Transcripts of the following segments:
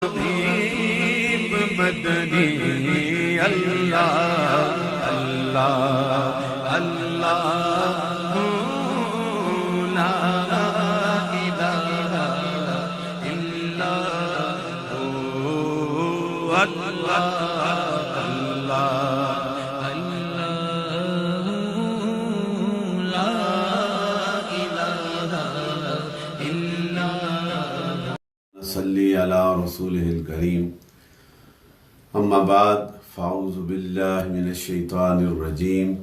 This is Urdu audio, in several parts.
حبیب مدنی اللہ اللہ اللہ لا الہ الا اللہ صلی علی رسولہ الکریم اما بعد فاعوذ باللہ من الشیطان الرجیم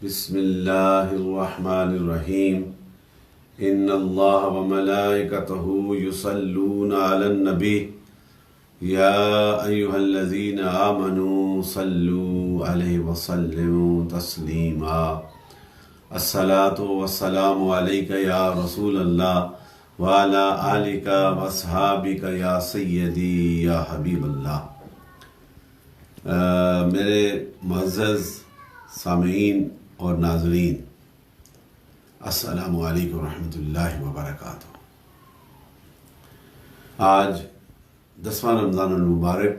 بسم اللہ الرحمن الرحیم ان اللہ وملائکتہ یصلون علی النبی یا ایہا الذین آمنوا صلوا علیہ وسلموا تسلیما الصلاۃ والسلام علیک یا رسول اللہ وعلی آلک واصحابک یا سیدی یا حبیب اللہ۔ میرے معزز سامعین اور ناظرین، السلام علیکم ورحمۃ اللہ وبرکاتہ۔ آج 10واں رمضان المبارک،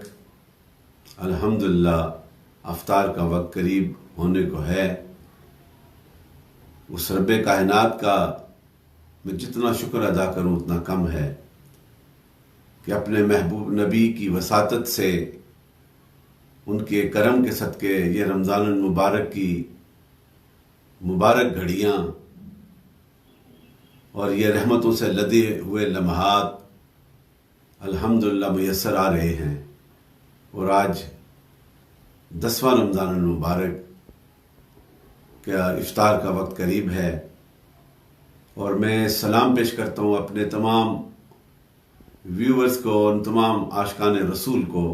الحمدللہ افطار کا وقت قریب ہونے کو ہے۔ اس رب کائنات کا میں جتنا شکر ادا کروں اتنا کم ہے کہ اپنے محبوب نبی کی وساطت سے، ان کے کرم کے صدقے یہ رمضان المبارک کی مبارک گھڑیاں اور یہ رحمتوں سے لدے ہوئے لمحات الحمدللہ میسر آ رہے ہیں۔ اور آج 10واں رمضان المبارک کا افطار کا وقت قریب ہے، اور میں سلام پیش کرتا ہوں اپنے تمام ویورز کو، ان تمام عاشقان رسول کو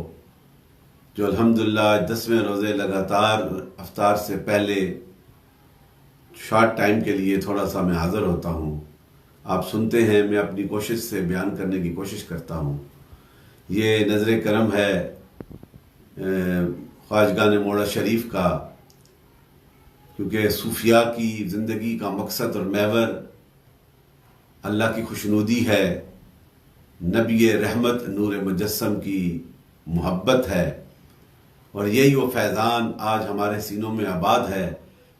جو الحمدللہ 10ویں روزے لگاتار افطار سے پہلے شارٹ ٹائم کے لیے تھوڑا سا میں حاضر ہوتا ہوں۔ آپ سنتے ہیں، میں اپنی کوشش سے بیان کرنے کی کوشش کرتا ہوں۔ یہ نظر کرم ہے خواجگان موڑا شریف کا، کیونکہ صوفیاء کی زندگی کا مقصد اور محور اللہ کی خوشنودی ہے، نبی رحمت نور مجسم کی محبت ہے، اور یہی وہ فیضان آج ہمارے سینوں میں آباد ہے۔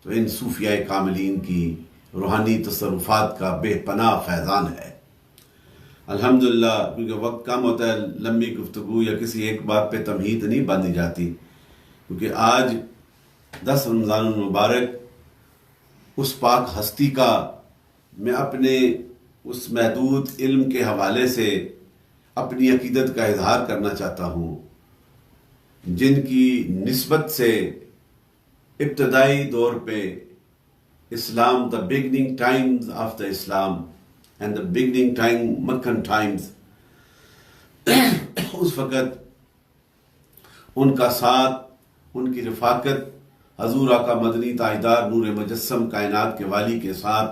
تو ان صوفیاء کاملین کی روحانی تصرفات کا بے پناہ فیضان ہے الحمدللہ۔ کیونکہ وقت کم ہوتا ہے، لمبی گفتگو یا کسی ایک بات پہ تمہید نہیں باندھی جاتی، کیونکہ آج 10 رمضان المبارک اس پاک ہستی کا میں اپنے اس محدود علم کے حوالے سے اپنی عقیدت کا اظہار کرنا چاہتا ہوں، جن کی نسبت سے ابتدائی دور پہ اسلام، the beginning times of the Islam and the beginning time Meccan times، اس وقت ان کا ساتھ، ان کی رفاقت حضور آقا مدنی تاجدار نور مجسم کائنات کے والی کے ساتھ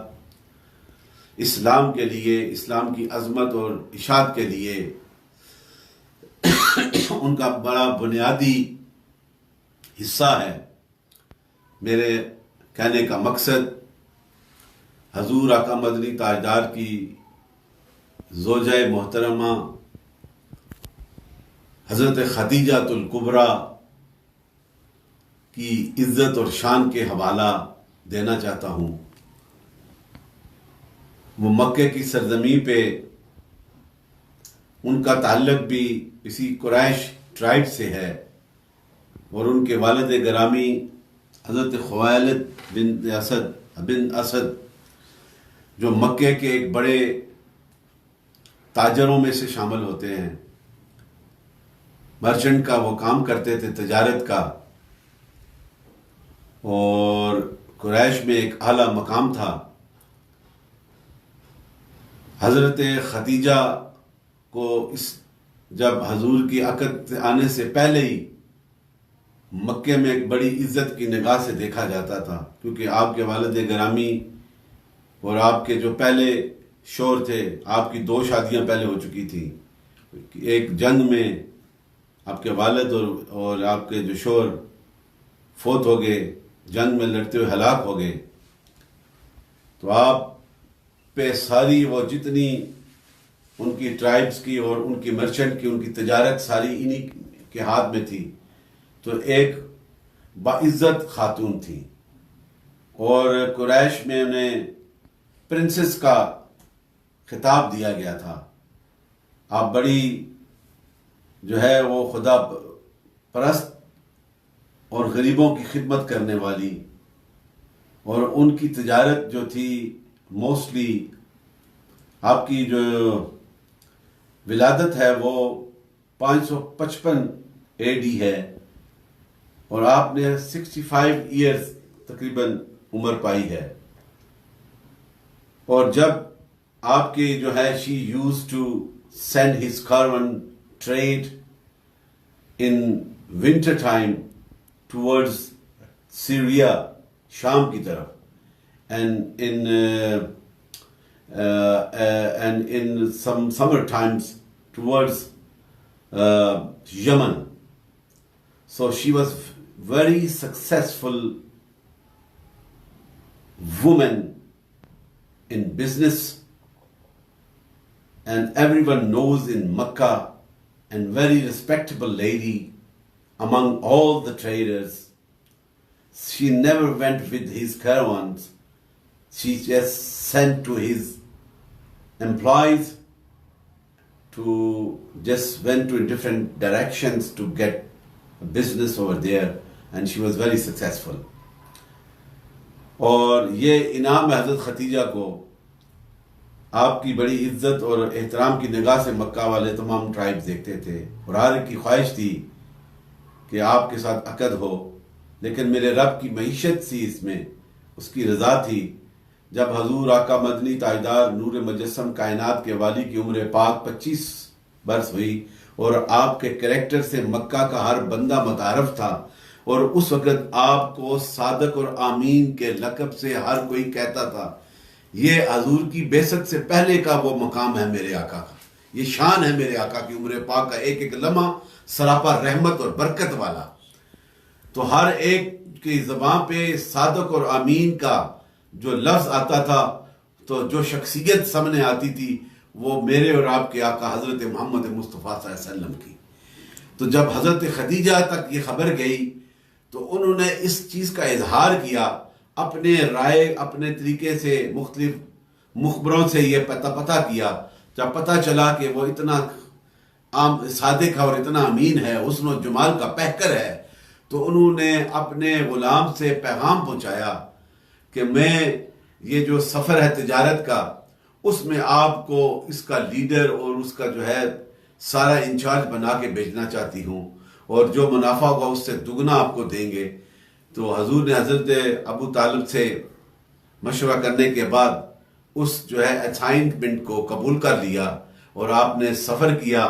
اسلام کے لیے، اسلام کی عظمت اور اشاعت کے لیے ان کا بڑا بنیادی حصہ ہے۔ میرے کہنے کا مقصد حضور آقا مدنی تاجدار کی زوجہ محترمہ حضرت خدیجہ الکبریٰ کی عزت اور شان کے حوالہ دینا چاہتا ہوں۔ وہ مکے کی سرزمین پہ ان کا تعلق بھی اسی قریش ٹرائب سے ہے، اور ان کے والد گرامی حضرت خویلد بن اسد جو مکے کے ایک بڑے تاجروں میں سے شامل ہوتے ہیں، مرچنٹ کا وہ کام کرتے تھے، تجارت کا، اور قریش میں ایک اعلیٰ مقام تھا۔ حضرت خدیجہ کو جب حضور کی عقد آنے سے پہلے ہی مکے میں ایک بڑی عزت کی نگاہ سے دیکھا جاتا تھا، کیونکہ آپ کے والد گرامی اور آپ کے جو پہلے شوہر تھے، آپ کی 2 شادیاں پہلے ہو چکی تھیں۔ ایک جنگ میں آپ کے والد اور آپ کے جو شوہر فوت ہو گئے، جنگ میں لڑتے ہوئے ہلاک ہو گئے، تو آپ پہ ساری وہ جتنی ان کی ٹرائبز کی اور ان کی مرچنٹ کی، ان کی تجارت ساری انہی کے ہاتھ میں تھی. تو ایک باعزت خاتون تھی اور قریش میں انہیں پرنسس کا خطاب دیا گیا تھا. آپ بڑی جو ہے وہ خدا پرست اور غریبوں کی خدمت کرنے والی، اور ان کی تجارت جو تھی موسٹلی، آپ کی جو ولادت ہے وہ 555 AD ہے اور آپ نے 65 ایئرز تقریباً عمر پائی ہے. اور جب آپ کی جو ہے she used to send his caravan trade in winter time towards Syria, شام کی طرف, and in some summer times towards Yemen. So she was very successful woman in business, and everyone knows in Makkah, and very respectable lady among all the traders. She never went with his caravans. She just sent to his employees to just went to different directions to get business over there, and she was very successful. اور یہ انعام حضرت ختیجہ کو آپ کی بڑی عزت اور احترام کی نگاہ سے مکہ والے تمام ٹرائبز دیکھتے تھے، اور ہر ایک کی خواہش تھی کہ آپ کے ساتھ عقد ہو. لیکن میرے رب کی معیشت سی اس میں، اس کی رضا تھی. جب حضور آقا مدنی تاجدار نور مجسم کائنات کے والی کی عمر پاک 25 برس ہوئی اور آپ کے کریکٹر سے مکہ کا ہر بندہ متعارف تھا، اور اس وقت آپ کو صادق اور آمین کے لقب سے ہر کوئی کہتا تھا. یہ حضور کی بعثت سے پہلے کا وہ مقام ہے میرے آقا کا، یہ شان ہے میرے آقا کی عمر پاک کا، ایک ایک لمحہ سراپا رحمت اور برکت والا. تو ہر ایک کی زبان پہ صادق اور آمین کا جو لفظ آتا تھا تو جو شخصیت سامنے آتی تھی وہ میرے اور آپ کے آقا حضرت محمد مصطفیٰ صلی اللہ علیہ وسلم کی. تو جب حضرت خدیجہ تک یہ خبر گئی تو انہوں نے اس چیز کا اظہار کیا، اپنے رائے اپنے طریقے سے مختلف مخبروں سے یہ پتہ کیا. جب پتہ چلا کہ وہ اتنا صادق ہے اور اتنا امین ہے، حسن و جمال کا پہکر ہے، تو انہوں نے اپنے غلام سے پیغام پہنچایا کہ میں یہ جو سفر ہے تجارت کا، اس میں آپ کو اس کا لیڈر اور اس کا جو ہے سارا انچارج بنا کے بھیجنا چاہتی ہوں، اور جو منافع ہوگا اس سے دگنا آپ کو دیں گے. تو حضور نے حضرت ابو طالب سے مشورہ کرنے کے بعد اس جو ہے اسائنمنٹ کو قبول کر لیا اور آپ نے سفر کیا.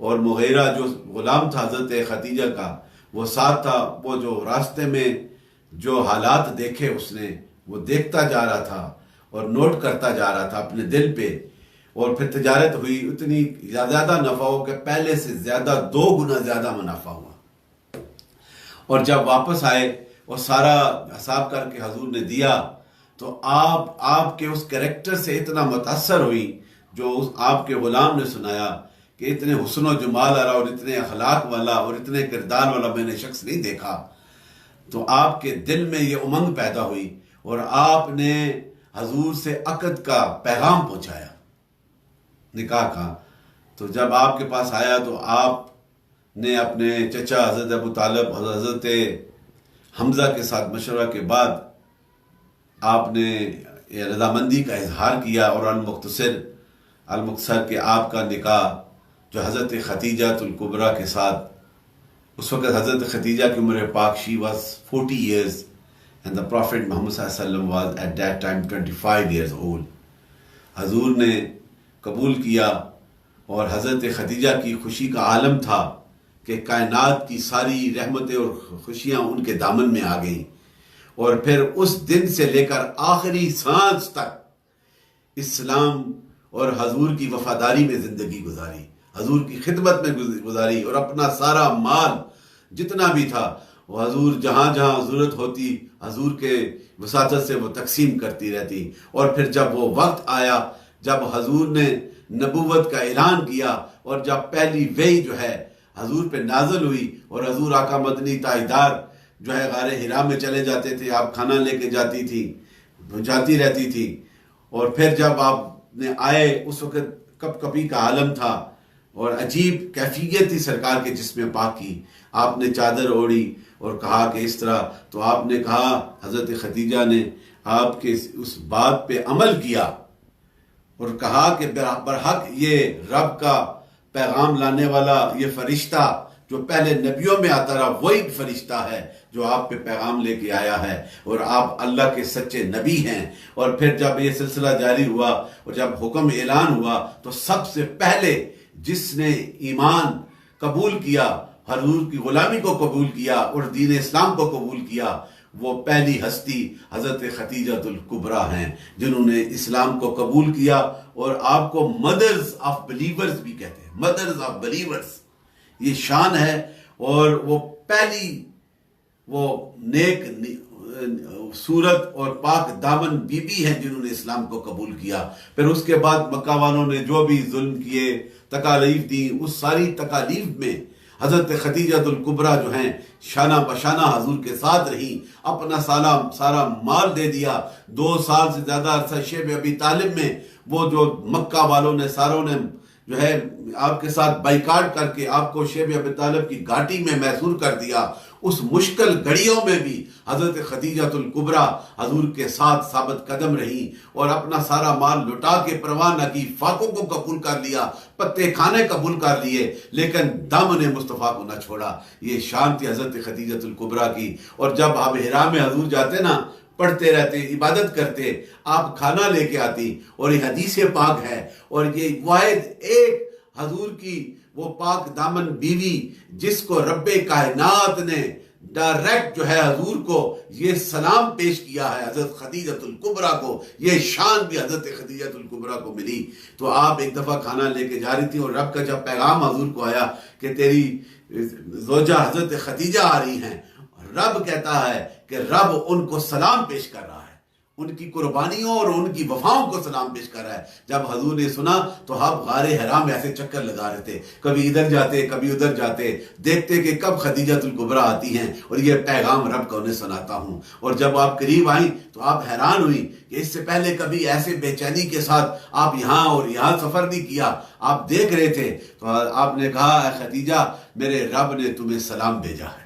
اور مغیرہ جو غلام تھا حضرت ختیجہ کا وہ ساتھ تھا. وہ جو راستے میں جو حالات دیکھے اس نے وہ دیکھتا جا رہا تھا اور نوٹ کرتا جا رہا تھا اپنے دل پہ. اور پھر تجارت ہوئی، اتنی زیادہ نفع ہو کہ پہلے سے زیادہ 2 گنا زیادہ منافع ہوا. اور جب واپس آئے اور سارا حساب کر کے حضور نے دیا تو آپ کے اس کریکٹر سے اتنا متاثر ہوئی جو آپ کے غلام نے سنایا کہ اتنے حسن و جمال والا اور اتنے اخلاق والا اور اتنے کردار والا میں نے شخص نہیں دیکھا. تو آپ کے دل میں یہ امنگ پیدا ہوئی اور آپ نے حضور سے عقد کا پیغام پہنچایا، نکاح کا. تو جب آپ کے پاس آیا تو آپ نے اپنے چچا حضرت ابو طالب حضرت حمزہ کے ساتھ مشورہ کے بعد آپ نے رضامندی کا اظہار کیا، اور المختصر کہ آپ کا نکاح جو حضرت ختیجہ الکبریٰ کے ساتھ، اس وقت حضرت ختیجہ کی عمر پاک she was 40 years and the Prophet Muhammad صلی اللہ علیہ وسلم was at that time 25 years old. حضور نے قبول کیا اور حضرت خدیجہ کی خوشی کا عالم تھا کہ کائنات کی ساری رحمتیں اور خوشیاں ان کے دامن میں آ گئیں. اور پھر اس دن سے لے کر آخری سانس تک اسلام اور حضور کی وفاداری میں زندگی گزاری، حضور کی خدمت میں گزاری، اور اپنا سارا مال جتنا بھی تھا وہ حضور جہاں جہاں ضرورت ہوتی حضور کے وساطت سے وہ تقسیم کرتی رہتی. اور پھر جب وہ وقت آیا جب حضور نے نبوت کا اعلان کیا، اور جب پہلی وحی جو ہے حضور پہ نازل ہوئی اور حضور آقا مدنی تاجدار جو ہے غار حرا میں چلے جاتے تھے، آپ کھانا لے کے جاتی رہتی تھی، اور پھر جب آپ نے آئے اس وقت کپ کپی کا عالم تھا اور عجیب کیفیت تھی سرکار کے جسم پاک کی، آپ نے چادر اوڑھی اور کہا کہ اس طرح، تو آپ نے کہا، حضرت خدیجہ نے آپ کے اس بات پہ عمل کیا اور کہا کہ برحق یہ رب کا پیغام لانے والا یہ فرشتہ جو پہلے نبیوں میں آتا رہا، وہی فرشتہ ہے جو آپ پہ پیغام لے کے آیا ہے، اور آپ اللہ کے سچے نبی ہیں۔ اور پھر جب یہ سلسلہ جاری ہوا اور جب حکم اعلان ہوا تو سب سے پہلے جس نے ایمان قبول کیا، حضور کی غلامی کو قبول کیا اور دین اسلام کو قبول کیا، وہ پہلی ہستی حضرت خدیجہ الکبریٰ ہیں، جنہوں نے اسلام کو قبول کیا، اور آپ کو مدرز آف بلیورز بھی کہتے ہیں، مدرز آف بلیورز، یہ شان ہے۔ اور وہ پہلی وہ نیک صورت اور پاک دامن بی بی ہیں جنہوں نے اسلام کو قبول کیا۔ پھر اس کے بعد مکہ والوں نے جو بھی ظلم کیے، تکالیف دی، اس ساری تکالیف میں حضرت خدیجہ الکبریٰ جو ہیں شانہ بشانہ حضور کے ساتھ رہی، اپنا سارا مال دے دیا۔ 2 سال سے زیادہ عرصہ شیب ابی طالب میں وہ جو مکہ والوں نے ساروں نے جو ہے آپ کے ساتھ بائیکاٹ کر کے آپ کو شیب ابی طالب کی گھاٹی میں محصور کر دیا، اس مشکل گھڑیوں میں بھی حضرت خدیجہ الکبریٰ حضور کے ساتھ ثابت قدم رہی اور اپنا سارا مال لٹا کے پرواہ نہ کی، فاقوں کو قبول کر لیا، پتے کھانے قبول کر لیے، لیکن دامن مصطفیٰ کو نہ چھوڑا۔ یہ شان تھی حضرت خدیجہ الکبریٰ کی۔ اور جب آپ حرا میں حضور جاتے نا، پڑھتے رہتے، عبادت کرتے، آپ کھانا لے کے آتی، اور یہ حدیث پاک ہے، اور یہ واحد ایک حضور کی وہ پاک دامن بیوی جس کو رب کائنات نے ڈائریکٹ جو ہے حضور کو یہ سلام پیش کیا ہے، حضرت خدیجہ الکبریٰ کو، یہ شان بھی حضرت خدیجہ الکبریٰ کو ملی۔ تو آپ ایک دفعہ کھانا لے کے جا رہی تھی، اور رب کا جب پیغام حضور کو آیا کہ تیری زوجہ حضرت خدیجہ آ رہی ہیں، رب کہتا ہے کہ رب ان کو سلام پیش کر رہا ہے، ان کی قربانیوں اور ان کی وفاؤں کو سلام پیش کر رہا ہے۔ جب حضور نے سنا تو آپ غار حرا میں ایسے چکر لگا رہے تھے، کبھی ادھر جاتے کبھی ادھر جاتے، دیکھتے کہ کب خدیجہ الکبریٰ آتی ہیں اور یہ پیغام رب کا انہیں سناتا ہوں۔ اور جب آپ قریب آئیں تو آپ حیران ہوئی کہ اس سے پہلے کبھی ایسے بے چینی کے ساتھ آپ یہاں اور یہاں سفر نہیں کیا، آپ دیکھ رہے تھے۔ تو آپ نے کہا، اے خدیجہ، میرے رب نے تمہیں سلام بھیجا ہے۔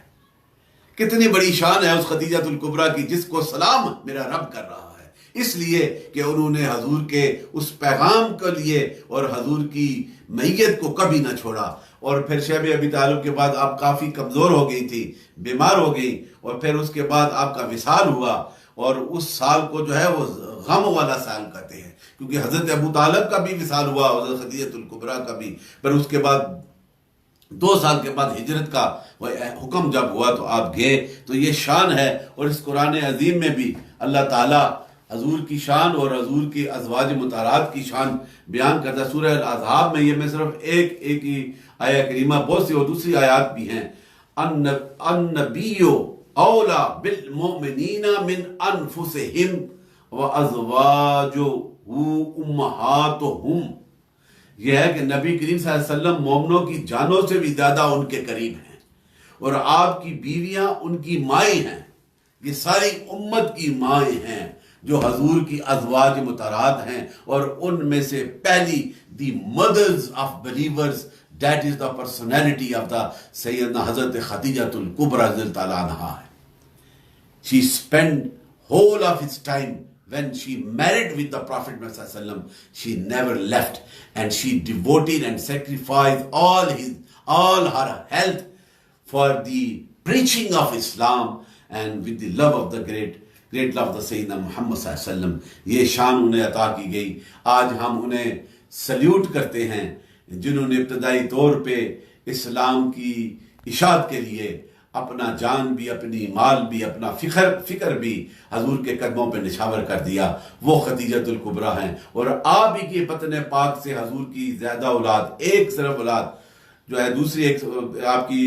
کتنی بڑی شان ہے اس خدیجہ الکبریٰ کی جس کو سلام میرا رب کر رہا ہے، اس لیے کہ انہوں نے حضور کے اس پیغام کے لیے اور حضور کی معیت کو کبھی نہ چھوڑا۔ اور پھر شیب ابی طالب کے بعد آپ کافی کمزور ہو گئی تھی، بیمار ہو گئی، اور پھر اس کے بعد آپ کا وصال ہوا، اور اس سال کو جو ہے وہ غم والا سال کہتے ہیں، کیونکہ حضرت ابو طالب کا بھی وصال ہوا، حضرت خدیجہ الکبریٰ کا بھی۔ پھر اس کے بعد 2 سال کے بعد ہجرت کا حکم جب ہوا تو آپ گئے۔ تو یہ شان ہے، اور اس قرآن عظیم میں بھی اللہ تعالیٰ حضور کی شان اور حضور کی ازواج مطہرات کی شان بیان کرتا ہے۔ سورہ الاحزاب میں یہ میں صرف ایک ہی آیہ کریمہ، بہت سی اور دوسری آیات بھی ہیں۔ النبی اولا بالمؤمنین من انفسہم وازواجہ امہاتہم، یہ ہے کہ نبی کریم صلی اللہ علیہ وسلم مومنوں کی جانوں سے بھی زیادہ ان کے قریب ہیں، اور آپ کی بیویاں ان کی مائیں ہیں، یہ ساری امت کی مائیں ہیں جو حضور کی ازواج مطہرات ہیں، اور ان میں سے پہلی the mothers of believers, that is the personality of the سیدنا حضرت خدیجہ الکبریٰ رضی اللہ تعالیٰ عنہا ہے۔ She spent whole of his time when she married with the Prophet Muhammad sallallahu alaihi wasallam, she never left, and she devoted and sacrificed all her health for the preaching of Islam, and with the love of the great love of the Sayyidina Muhammad sallallahu alaihi wasallam. یہ شان انہیں عطا کی گئی۔ آج ہم انہیں سلیوٹ کرتے ہیں جنہوں نے ابتدائی طور پہ اسلام کی اشاعت کے لیے اپنا جان بھی، اپنی مال بھی، اپنا فکر بھی حضور کے قدموں پہ نچھاور کر دیا، وہ خدیجہ الکبریٰ ہیں۔ اور آپ ہی کے بطن پاک سے حضور کی زیادہ اولاد، ایک صرف اولاد جو ہے، دوسری ایک آپ کی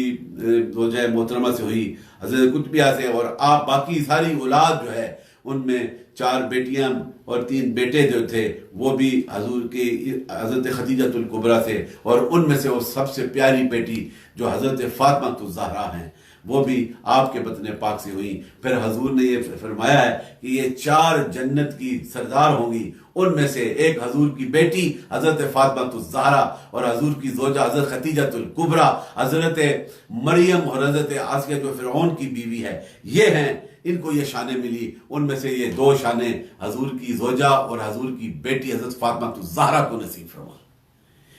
جو ہے محترمہ سے ہوئی حضرت قطبیہ سے، اور آپ باقی ساری اولاد جو ہے ان میں 4 بیٹیاں اور 3 بیٹے جو تھے وہ بھی حضور کی حضرت خدیجہ الکبریٰ سے، اور ان میں سے وہ سب سے پیاری بیٹی جو حضرت فاطمہ الزہرا ہیں وہ بھی آپ کے بطن پاک سے ہوئی۔ پھر حضور نے یہ فرمایا ہے کہ یہ 4 جنت کی سردار ہوں گی، ان میں سے ایک حضور کی بیٹی حضرت فاطمہ الزہرا اور حضور کی زوجہ حضرت خدیجہ الکبریٰ، حضرت مریم اور حضرت آسیہ جو فرعون کی بیوی ہے، یہ ہیں، ان کو یہ شانیں ملی۔ ان میں سے یہ 2 شانیں حضور کی زوجہ اور حضور کی بیٹی حضرت فاطمہ الزہرا کو نصیب فرما۔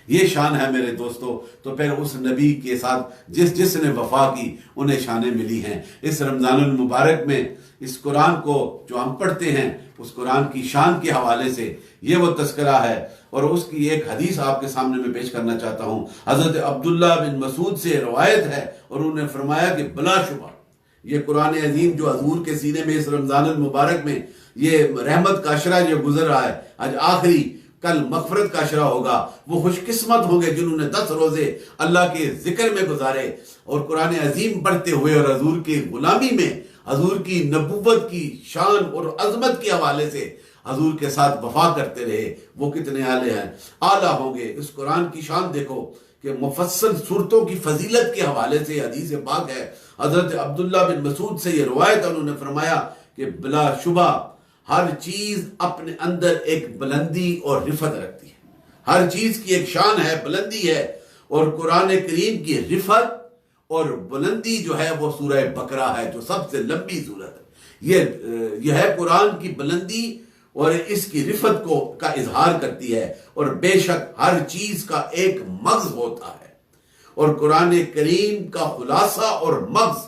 یہ شان ہے میرے دوستو۔ تو پھر اس نبی کے ساتھ جس نے وفا کی انہیں شانیں ملی ہیں۔ اس رمضان المبارک میں اس قرآن کو جو ہم پڑھتے ہیں، اس قرآن کی شان کے حوالے سے یہ وہ تذکرہ ہے، اور اس کی ایک حدیث آپ کے سامنے میں پیش کرنا چاہتا ہوں۔ حضرت عبداللہ بن مسعود سے روایت ہے، اور انہوں نے فرمایا کہ بلا شبہ یہ قرآن عظیم جو حضور کے سینے میں اس رمضان المبارک میں یہ رحمت کا عشرہ جو گزر رہا ہے، آج آخری، کل مغفرت کا عشرہ ہوگا، وہ خوش قسمت ہوں گے جنہوں نے 10 روزے اللہ کے ذکر میں گزارے اور قرآن عظیم پڑھتے ہوئے اور حضور کی غلامی میں حضور کی نبوت کی شان اور عظمت کے حوالے سے حضور کے ساتھ وفا کرتے رہے۔ وہ کتنے اعلیٰ ہوں گے۔ اس قرآن کی شان دیکھو کہ مفصل صورتوں کی فضیلت کے حوالے سے حدیث پاک ہے۔ حضرت عبداللہ بن مسعود سے یہ روایت، انہوں نے فرمایا کہ بلا شبہ ہر چیز اپنے اندر ایک بلندی اور رفت رکھتی ہے، ہر چیز کی ایک شان ہے، بلندی ہے، اور قرآن کریم کی رفت اور بلندی جو ہے وہ سورہ بقرہ ہے جو سب سے لمبی سورت ہے۔ یہ ہے قرآن کی بلندی اور اس کی رفت کا اظہار کرتی ہے، اور بے شک ہر چیز کا ایک مغز ہوتا ہے، اور قرآن کریم کا خلاصہ اور مغز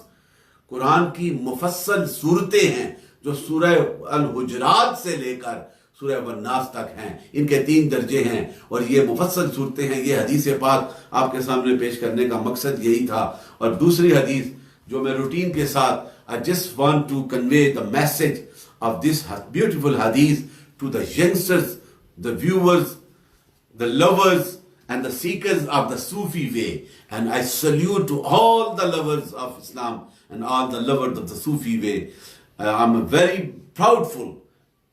قرآن کی مفصل صورتیں ہیں جو سورہ الحجرات سے لے کر سورہ والناس تک ہیں، ان کے 3 درجے ہیں، اور یہ مفصل صورتیں ہیں۔ یہ حدیث پاک آپ کے سامنے پیش کرنے کا مقصد یہی تھا۔ اور دوسری حدیث جو میں روٹین کے ساتھ I just want to convey the message of this beautiful hadith to the youngsters, the viewers, the lovers and the seekers of the Sufi way. And I salute to all the lovers of Islam and all the lovers of the Sufi way. I'm very proudful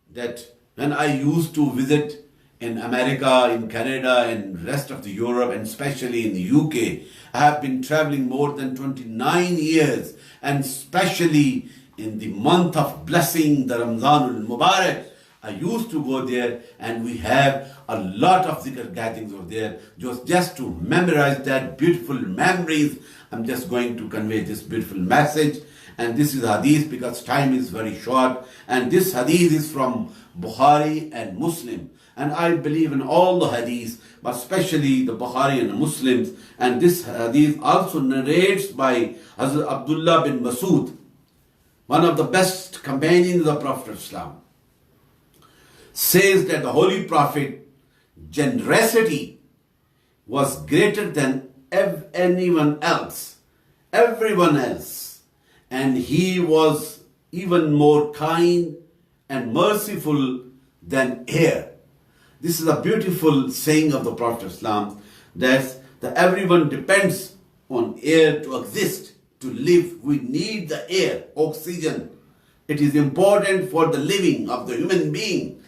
that when I used to visit in America, in Canada, and rest of the Europe, and especially in the UK, I have been traveling more than 29 years, and especially in the month of blessing, the Ramzan al-Mubarak, I used to go there, and we have a lot of zikr gatherings over there, just to memorize that beautiful memories. I'm just going to convey this beautiful message. And this is hadith because time is very short, and this hadith is from Bukhari and Muslim, and I believe in all the hadiths, but especially the Bukhari and Muslims. And this hadith also narrates by Hazrat Abdullah bin Mas'ud, one of the best companions of the Prophet of Islam, says that the Holy Prophet generosity was greater than everyone else. And he was even more kind and merciful than air. This is a beautiful saying of the Prophet of Islam, that everyone depends on air to exist, to live. We need the air, oxygen. It is important for the living of the human being.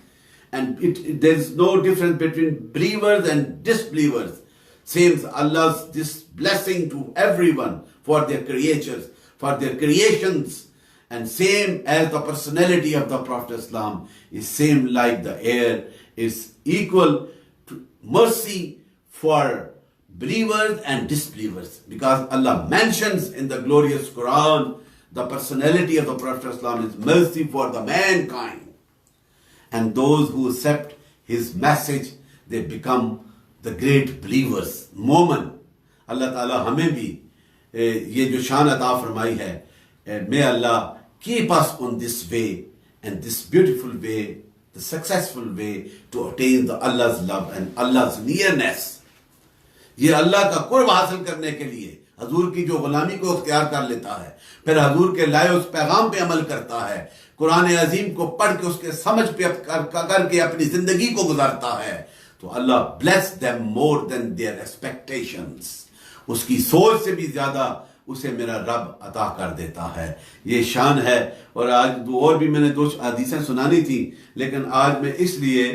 And there is no difference between believers and disbelievers. Same Allah's this blessing to everyone for their creatures, for their creations, and same as the personality of the Prophet Islam is same like the air, is equal to mercy for believers and disbelievers, because Allah mentions in the glorious Quran the personality of the Prophet Islam is mercy for the mankind, and those who accept his message they become the great believers. Momen Allah Ta'ala ہمیں بھی یہ جو شان عطا فرمائی ہے، may Allah keep us on this way, and this beautiful way, the successful way to attain the Allah's love and Allah's nearness. یہ اللہ کا قرب حاصل کرنے کے لیے حضور کی جو غلامی کو اختیار کر لیتا ہے، پھر حضور کے لائے اس پیغام پہ عمل کرتا ہے، قرآن عظیم کو پڑھ کے اس کے سمجھ پہ کر کے اپنی زندگی کو گزارتا ہے، تو اللہ bless them more than their expectations. اس کی سوچ سے بھی زیادہ اسے میرا رب عطا کر دیتا ہے. یہ شان ہے. اور آج اور بھی میں نے 2 حدیثیں سنانی تھی، لیکن آج میں اس لیے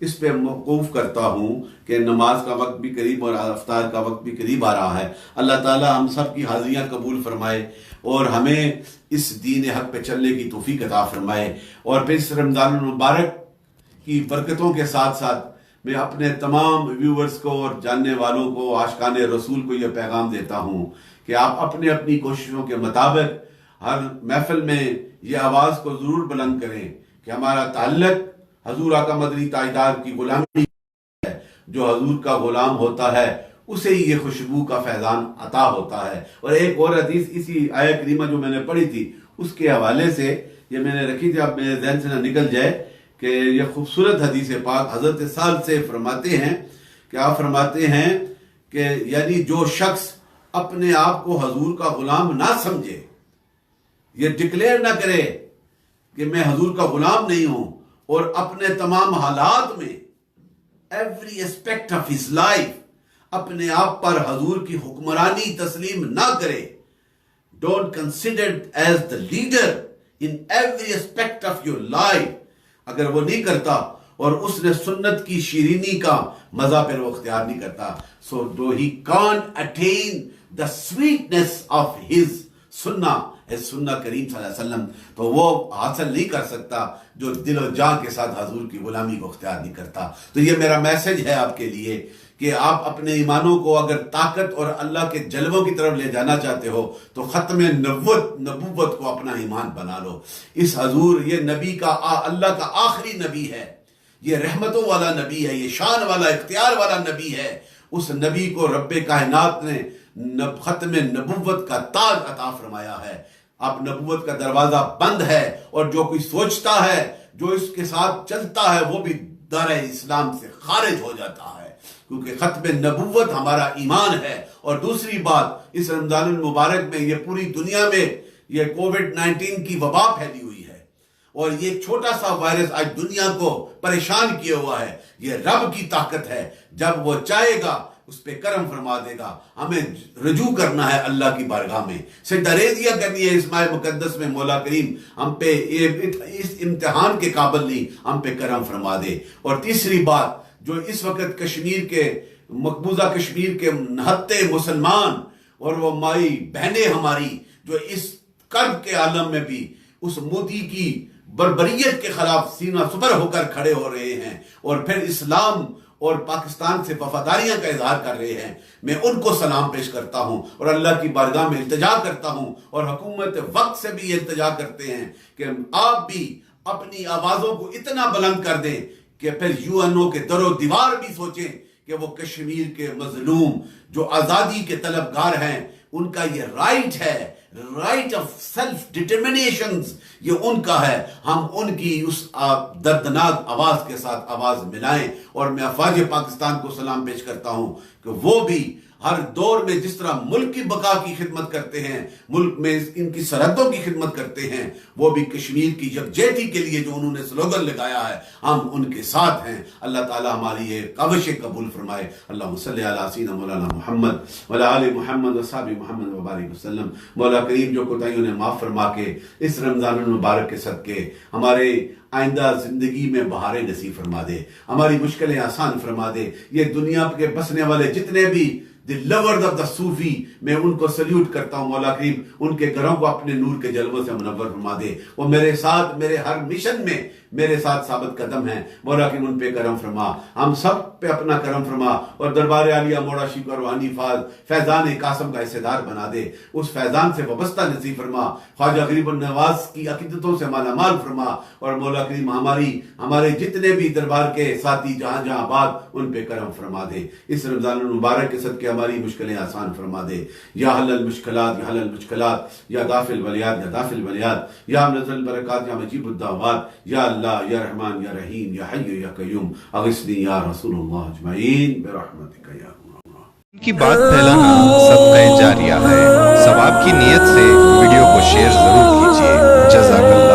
اس پہ موقوف کرتا ہوں کہ نماز کا وقت بھی قریب اور افطار کا وقت بھی قریب آ رہا ہے. اللہ تعالی ہم سب کی حاضریاں قبول فرمائے اور ہمیں اس دین حق پہ چلنے کی توفیق عطا فرمائے. اور پھر اس رمضان المبارک کی برکتوں کے ساتھ ساتھ میں اپنے تمام ویورز کو اور جاننے والوں کو، عاشقان رسول کو یہ پیغام دیتا ہوں کہ آپ اپنے اپنی کوششوں کے مطابق ہر محفل میں یہ آواز کو ضرور بلند کریں کہ ہمارا تعلق حضور آقا مدنی تاجدار کی غلامی ہے. جو حضور کا غلام ہوتا ہے اسے ہی یہ خوشبو کا فیضان عطا ہوتا ہے. اور ایک اور حدیث اسی آیہ کریمہ جو میں نے پڑھی تھی اس کے حوالے سے یہ میں نے رکھی تھی، اب میرے ذہن سے نہ نکل جائے، کہ یہ خوبصورت حدیث پاک حضرت سعد سے فرماتے ہیں کہ آپ فرماتے ہیں کہ یعنی جو شخص اپنے آپ کو حضور کا غلام نہ سمجھے، یہ ڈکلیئر نہ کرے کہ میں حضور کا غلام نہیں ہوں، اور اپنے تمام حالات میں every aspect of his life اپنے آپ پر حضور کی حکمرانی تسلیم نہ کرے، don't consider as the leader in every aspect of your life. اگر وہ نہیں کرتا اور اس نے سنت کی شیرینی کا مزہ پھر وہ اختیار نہیں کرتا، so though he can't attain the sweetness of his sunnah کریم صلی اللہ علیہ وسلم، تو وہ حاصل نہیں کر سکتا جو دل و جان کے ساتھ حضور کی غلامی کو اختیار نہیں کرتا. تو یہ میرا میسج ہے آپ کے لیے کہ آپ اپنے ایمانوں کو اگر طاقت اور اللہ کے جلووں کی طرف لے جانا چاہتے ہو تو ختم نبوت کو اپنا ایمان بنا لو. اس حضور، یہ نبی کا اللہ کا آخری نبی ہے، یہ رحمتوں والا نبی ہے، یہ شان والا اختیار والا نبی ہے. اس نبی کو رب کائنات نے ختم نبوت کا تاج عطا فرمایا ہے. اب نبوت کا دروازہ بند ہے، اور جو کوئی سوچتا ہے، جو اس کے ساتھ چلتا ہے، وہ بھی دار اسلام سے خارج ہو جاتا ہے، کیونکہ ختم نبوت ہمارا ایمان ہے. اور دوسری بات، اس رمضان المبارک میں یہ پوری دنیا میں یہ کووڈ-19 کی وبا پھیلی ہوئی ہے، اور یہ ایک چھوٹا سا وائرس آج دنیا کو پریشان کیا ہوا ہے. یہ رب کی طاقت ہے، جب وہ چاہے گا اس پہ کرم فرما دے گا. ہمیں رجوع کرنا ہے اللہ کی بارگاہ میں، سجدہ ریزیاں کرنی ہے اس ماہ مقدس میں. مولا کریم ہم پہ اس امتحان کے قابل نہیں، ہم پہ کرم فرما دے. اور تیسری بات، جو اس وقت کشمیر کے مقبوضہ کشمیر کے نہتے مسلمان اور وہ مائی بہنیں ہماری جو اس کرب کے عالم میں بھی اس مودی کی بربریت کے خلاف سینہ سپر ہو کر کھڑے ہو رہے ہیں اور پھر اسلام اور پاکستان سے وفاداریاں کا اظہار کر رہے ہیں، میں ان کو سلام پیش کرتا ہوں اور اللہ کی بارگاہ میں التجا کرتا ہوں، اور حکومت وقت سے بھی التجا کرتے ہیں کہ آپ بھی اپنی آوازوں کو اتنا بلند کر دیں کہ پھر UN کے در و دیوار بھی سوچیں کہ وہ کشمیر کے مظلوم جو آزادی کے طلبگار ہیں، ان کا یہ رائٹ ہے، رائٹ آف سیلف ڈٹرمنیشنز، یہ ان کا ہے. ہم ان کی اس دردناک آواز کے ساتھ آواز ملائیں. اور میں افواج پاکستان کو سلام پیش کرتا ہوں کہ وہ بھی ہر دور میں جس طرح ملک کی بقا کی خدمت کرتے ہیں، ملک میں ان کی سرحدوں کی خدمت کرتے ہیں، وہ بھی کشمیر کی یکجہتی کے لیے جو انہوں نے سلوگن لگایا ہے، ہم ان کے ساتھ ہیں. اللہ تعالی ہماری یہ کاوشیں قبول فرمائے. اللہم صلی علی سیدنا مولانا محمد وعلی آل محمد وصحبہ محمد وبارک وسلم. مولا کریم جو کوتاہیوں نے معاف فرما کے اس رمضان المبارک کے صدقے ہمارے آئندہ زندگی میں بہاریں نصیب فرما دے، ہماری مشکلیں آسان فرما دے. یہ دنیا کے بسنے والے جتنے بھی دی لورز آف دا صوفی، میں ان کو سلیوٹ کرتا ہوں. مولا کریم ان کے گھروں کو اپنے نور کے جلووں سے منور فرما دے. وہ میرے ساتھ میرے ہر مشن میں میرے ساتھ ثابت قدم ہیں. مولا کریم ان پہ کرم فرما، ہم سب پہ اپنا کرم فرما، اور دربار عالیہ مولا شیخ روحانی فیضان قاسم کا حصے دار بنا دے. اس فیضان سے وابستہ نصیب فرما، خواجہ غریب النواز کی عقیدتوں سے مالا مال فرما. اور مولا کریم ہمارے جتنے بھی دربار کے ساتھی جہاں جہاں آباد، ان پہ کرم فرما دے. اس رمضان المبارک کے صدقے ہماری مشکلیں آسان فرما دے. یا حل المشکلات، یا حل المشکلات، یا دافع الولیات، یا دافع الولیات، یا منزل البرکات، یا مجیب الدعوات، یا اللہ، یا رحمان، یا رحیم، یا حی، یا قیوم، اغثنی یا رسول اللہ اجمعین برحمتک یا اللہ. ان کی بات پھیلانا صدقہ جاریہ ہے. ثواب کی نیت سے ویڈیو کو شیئر ضرور کیجیے. جزاک اللہ.